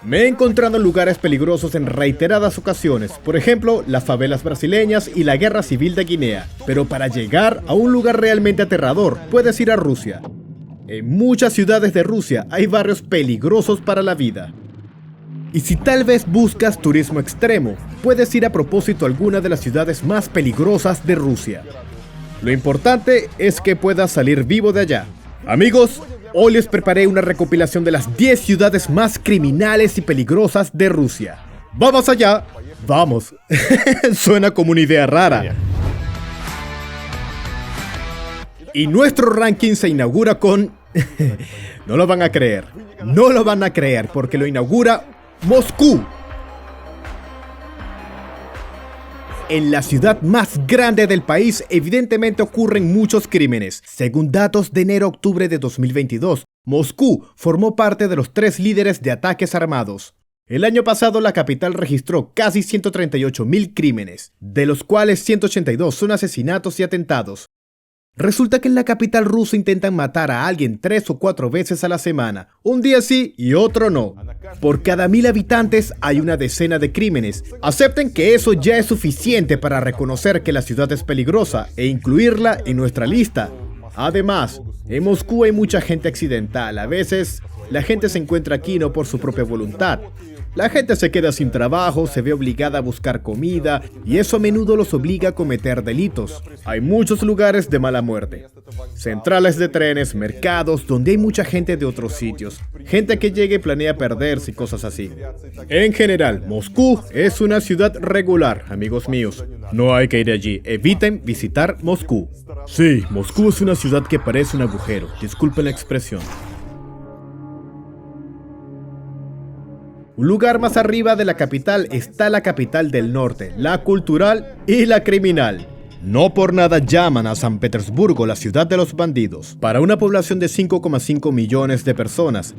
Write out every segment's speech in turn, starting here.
Me he encontrado en lugares peligrosos en reiteradas ocasiones, por ejemplo, las favelas brasileñas y la guerra civil de Guinea. Pero para llegar a un lugar realmente aterrador, puedes ir a Rusia. En muchas ciudades de Rusia hay barrios peligrosos para la vida. Y si tal vez buscas turismo extremo, puedes ir a propósito a alguna de las ciudades más peligrosas de Rusia. Lo importante es que puedas salir vivo de allá. Amigos, hoy les preparé una recopilación de las 10 ciudades más criminales y peligrosas de Rusia. ¡Vamos allá! ¡Vamos! Suena como una idea rara. Y nuestro ranking se inaugura con... No lo van a creer. No lo van a creer porque lo inaugura Moscú. En la ciudad más grande del país, evidentemente ocurren muchos crímenes. Según datos de enero-octubre de 2022, Moscú formó parte de los 3 líderes de ataques armados. El año pasado la capital registró casi 138.000 crímenes, de los cuales 182 son asesinatos y atentados. Resulta que en la capital rusa intentan matar a alguien 3 o 4 veces a la semana, un día sí y otro no. Por cada 1000 habitantes hay una decena de crímenes. Acepten que eso ya es suficiente para reconocer que la ciudad es peligrosa e incluirla en nuestra lista. Además, en Moscú hay mucha gente accidental. A veces, la gente se encuentra aquí no por su propia voluntad. La gente se queda sin trabajo, se ve obligada a buscar comida y eso a menudo los obliga a cometer delitos. Hay muchos lugares de mala muerte. Centrales de trenes, mercados, donde hay mucha gente de otros sitios. Gente que llega y planea perderse y cosas así. En general, Moscú es una ciudad regular, amigos míos. No hay que ir allí. Eviten visitar Moscú. Sí, Moscú es una ciudad que parece un agujero. Disculpen la expresión. Un lugar más arriba de la capital está la capital del norte, la cultural y la criminal. No por nada llaman a San Petersburgo la ciudad de los bandidos. Para una población de 5,5 millones de personas,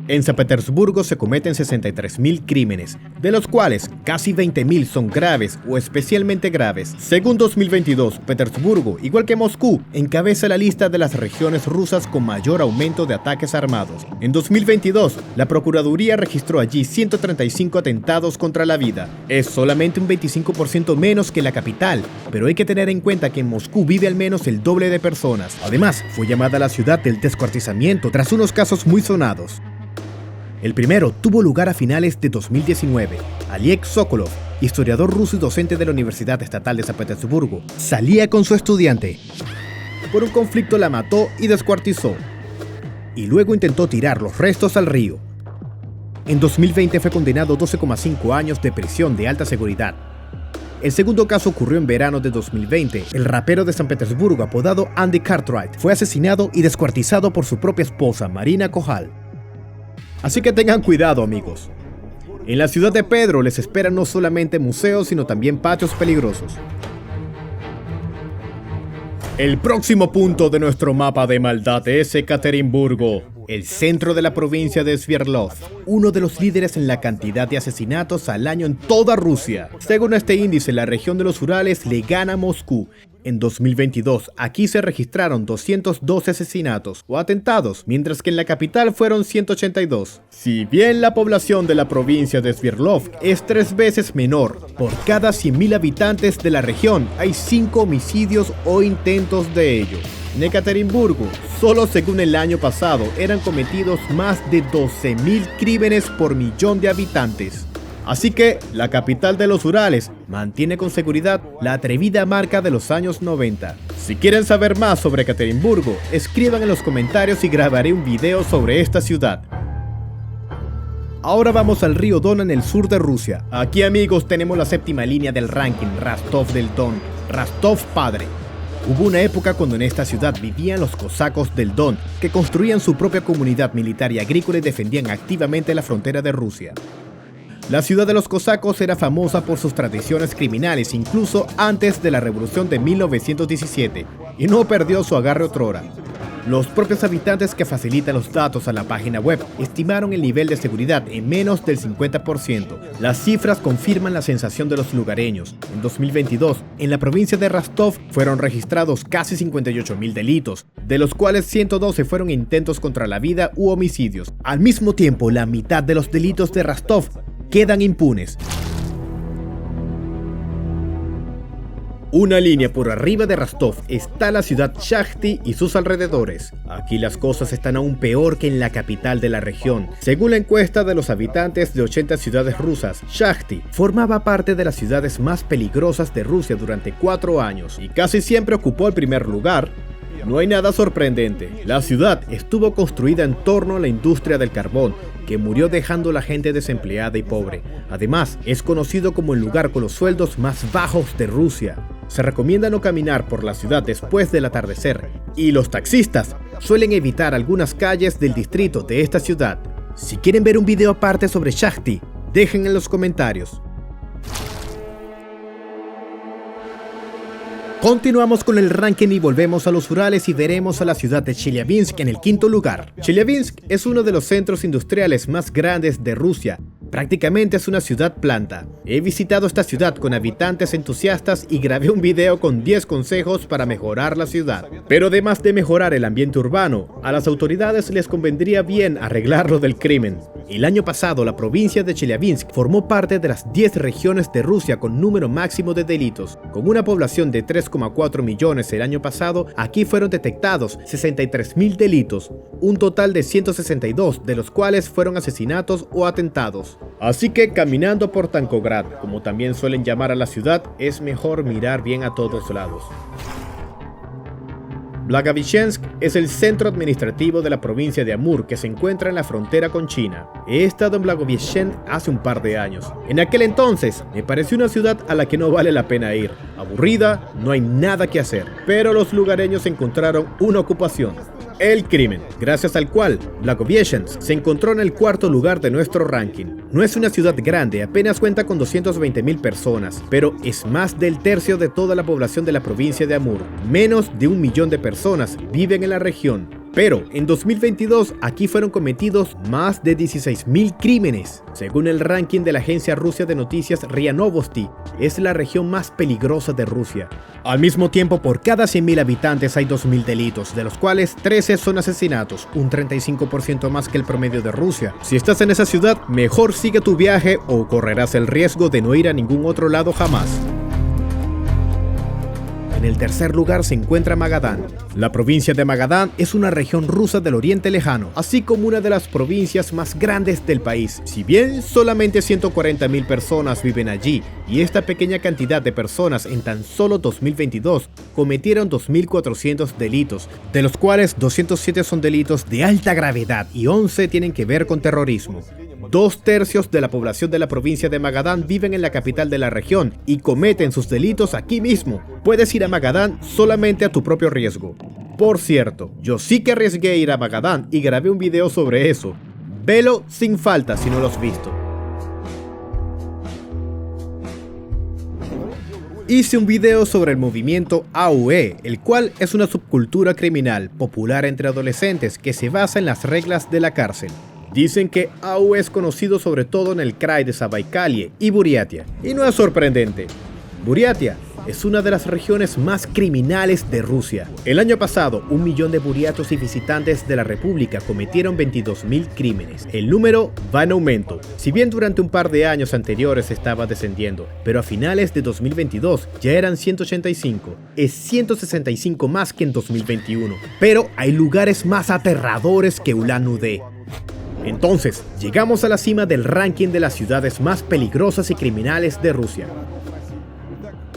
en San Petersburgo se cometen 63.000 crímenes, de los cuales casi 20.000 son graves o especialmente graves. Según 2022, Petersburgo, igual que Moscú, encabeza la lista de las regiones rusas con mayor aumento de ataques armados. En 2022, la Procuraduría registró allí 135 atentados contra la vida. Es solamente un 25% menos que la capital, pero hay que tener en cuenta que en Moscú vive al menos el doble de personas. Además, fue llamada la ciudad del descuartizamiento tras unos casos muy sonados. El primero tuvo lugar a finales de 2019. Oleg Sokolov, historiador ruso y docente de la Universidad Estatal de San Petersburgo, salía con su estudiante. Por un conflicto la mató y descuartizó. Y luego intentó tirar los restos al río. En 2020 fue condenado a 12,5 años de prisión de alta seguridad. El segundo caso ocurrió en verano de 2020. El rapero de San Petersburgo, apodado Andy Cartwright, fue asesinado y descuartizado por su propia esposa, Marina Kohal. Así que tengan cuidado, amigos. En la ciudad de Pedro les esperan no solamente museos, sino también patios peligrosos. El próximo punto de nuestro mapa de maldad es Ekaterimburgo, el centro de la provincia de Sverdlovsk, uno de los líderes en la cantidad de asesinatos al año en toda Rusia. Según este índice, la región de los Urales le gana a Moscú. En 2022, aquí se registraron 212 asesinatos o atentados, mientras que en la capital fueron 182. Si bien la población de la provincia de Sverdlovsk es 3 veces menor, por cada 100.000 habitantes de la región hay 5 homicidios o intentos de ello. En Ekaterimburgo, solo según el año pasado, eran cometidos más de 12.000 crímenes por millón de habitantes. Así que la capital de los Urales mantiene con seguridad la atrevida marca de los años 90. Si quieren saber más sobre Ekaterimburgo, escriban en los comentarios y grabaré un video sobre esta ciudad. Ahora vamos al río Don en el sur de Rusia. Aquí, amigos, tenemos la séptima línea del ranking, Rostov del Don, Rostov Padre. Hubo una época cuando en esta ciudad vivían los cosacos del Don, que construían su propia comunidad militar y agrícola y defendían activamente la frontera de Rusia. La ciudad de los cosacos era famosa por sus tradiciones criminales, incluso antes de la revolución de 1917, y no perdió su agarre otrora. Los propios habitantes que facilitan los datos a la página web estimaron el nivel de seguridad en menos del 50%. Las cifras confirman la sensación de los lugareños. En 2022, en la provincia de Rostov fueron registrados casi 58.000 delitos, de los cuales 112 fueron intentos contra la vida u homicidios. Al mismo tiempo, la mitad de los delitos de Rostov quedan impunes. Una línea por arriba de Rostov está la ciudad Shakhty y sus alrededores. Aquí las cosas están aún peor que en la capital de la región. Según la encuesta de los habitantes de 80 ciudades rusas, Shakhty formaba parte de las ciudades más peligrosas de Rusia durante 4 años y casi siempre ocupó el primer lugar. No hay nada sorprendente. La ciudad estuvo construida en torno a la industria del carbón, que murió dejando a la gente desempleada y pobre. Además, es conocido como el lugar con los sueldos más bajos de Rusia. Se recomienda no caminar por la ciudad después del atardecer, y los taxistas suelen evitar algunas calles del distrito de esta ciudad. Si quieren ver un video aparte sobre Shakhty, dejen en los comentarios. Continuamos con el ranking y volvemos a los Urales y veremos a la ciudad de Chelyabinsk en el 5º lugar. Chelyabinsk es uno de los centros industriales más grandes de Rusia. Prácticamente es una ciudad planta. He visitado esta ciudad con habitantes entusiastas y grabé un video con 10 consejos para mejorar la ciudad. Pero además de mejorar el ambiente urbano, a las autoridades les convendría bien arreglar lo del crimen. El año pasado, la provincia de Chelyabinsk formó parte de las 10 regiones de Rusia con número máximo de delitos. Con una población de 3,4 millones el año pasado, aquí fueron detectados 63.000 delitos, un total de 162, de los cuales fueron asesinatos o atentados. Así que caminando por Tankograd, como también suelen llamar a la ciudad, es mejor mirar bien a todos lados. Blagoveschensk es el centro administrativo de la provincia de Amur, que se encuentra en la frontera con China. He estado en Blagoveschensk hace un par de años. En aquel entonces me pareció una ciudad a la que no vale la pena ir. Aburrida, no hay nada que hacer. Pero los lugareños encontraron una ocupación: el crimen, gracias al cual Blagoveschensk se encontró en el 4º lugar de nuestro ranking. No es una ciudad grande, apenas cuenta con 220.000 personas, pero es más del tercio de toda la población de la provincia de Amur. Menos de 1 millón de personas viven en la región. Pero en 2022 aquí fueron cometidos más de 16.000 crímenes. Según el ranking de la agencia rusa de noticias RIA Novosti, es la región más peligrosa de Rusia. Al mismo tiempo, por cada 100.000 habitantes hay 2.000 delitos, de los cuales 13 son asesinatos, un 35% más que el promedio de Rusia. Si estás en esa ciudad, mejor sigue tu viaje o correrás el riesgo de no ir a ningún otro lado jamás. En el 3er lugar se encuentra Magadán. La provincia de Magadán es una región rusa del Oriente Lejano, así como una de las provincias más grandes del país. Si bien solamente 140.000 personas viven allí, y esta pequeña cantidad de personas en tan solo 2022 cometieron 2.400 delitos, de los cuales 207 son delitos de alta gravedad y 11 tienen que ver con terrorismo. 2/3 de la población de la provincia de Magadán viven en la capital de la región y cometen sus delitos aquí mismo. Puedes ir a Magadán solamente a tu propio riesgo. Por cierto, yo sí que arriesgué ir a Magadán y grabé un video sobre eso. Velo sin falta si no lo has visto. Hice un video sobre el movimiento AUE, el cual es una subcultura criminal popular entre adolescentes que se basa en las reglas de la cárcel. Dicen que AUE es conocido sobre todo en el Krai de Zabaikalie y Buriatia. Y no es sorprendente. Buriatia es una de las regiones más criminales de Rusia. El año pasado, 1 millón de buriatos y visitantes de la República cometieron 22.000 crímenes. El número va en aumento, si bien durante un par de años anteriores estaba descendiendo, pero a finales de 2022 ya eran 185. Es 165 más que en 2021. Pero hay lugares más aterradores que Ulan-Ude. Entonces, llegamos a la cima del ranking de las ciudades más peligrosas y criminales de Rusia.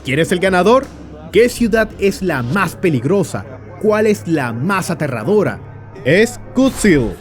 ¿Quién es el ganador? ¿Qué ciudad es la más peligrosa? ¿Cuál es la más aterradora? Es Kutsil.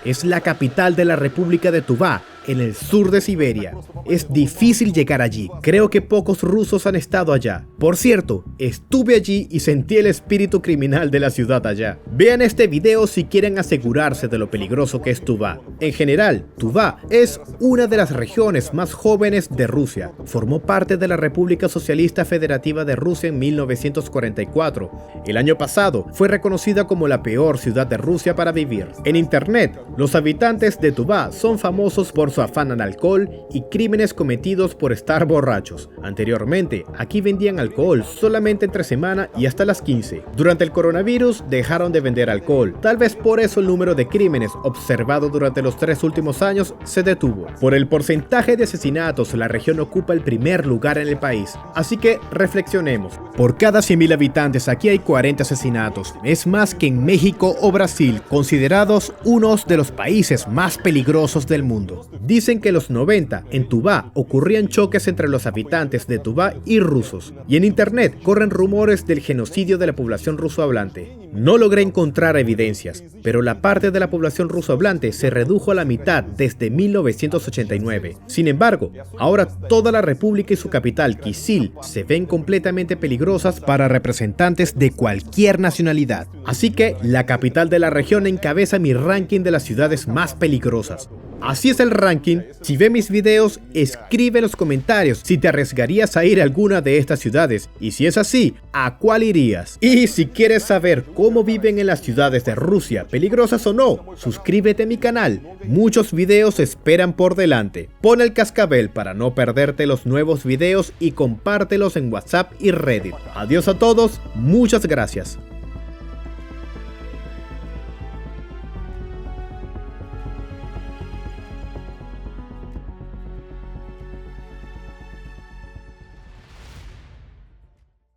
Es la capital de la República de Tuvá, en el sur de Siberia. Es difícil llegar allí, creo que pocos rusos han estado allá. Por cierto, estuve allí y sentí el espíritu criminal de la ciudad allá. Vean este video si quieren asegurarse de lo peligroso que es Tuvá. En general, Tuvá es una de las regiones más jóvenes de Rusia. Formó parte de la República Socialista Federativa de Rusia en 1944. El año pasado fue reconocida como la peor ciudad de Rusia para vivir. En internet, los habitantes de Tuvá son famosos por su afán al alcohol y crímenes cometidos por estar borrachos. Anteriormente, aquí vendían alcohol solamente entre semana y hasta las 15. Durante el coronavirus dejaron de vender alcohol. Tal vez por eso el número de crímenes observado durante los 3 últimos años se detuvo. Por el porcentaje de asesinatos, la región ocupa el primer lugar en el país. Así que reflexionemos. Por cada 100.000 habitantes aquí hay 40 asesinatos. Es más que en México o Brasil, considerados unos de los países más peligrosos del mundo. Dicen que en los 90 en Tuvá ocurrían choques entre los habitantes de Tuvá y rusos. Y en internet corren rumores del genocidio de la población rusohablante. No logré encontrar evidencias, pero la parte de la población rusohablante se redujo a la mitad desde 1989. Sin embargo, ahora toda la república y su capital, Kisil, se ven completamente peligrosas para representantes de cualquier nacionalidad. Así que la capital de la región encabeza mi ranking de las ciudades más peligrosas. Así es el ranking. Si ves mis videos, escribe en los comentarios si te arriesgarías a ir a alguna de estas ciudades y si es así, ¿a cuál irías? Y si quieres saber cómo viven en las ciudades de Rusia, peligrosas o no, suscríbete a mi canal. Muchos videos esperan por delante. Pon el cascabel para no perderte los nuevos videos y compártelos en WhatsApp y Reddit. Adiós a todos, muchas gracias.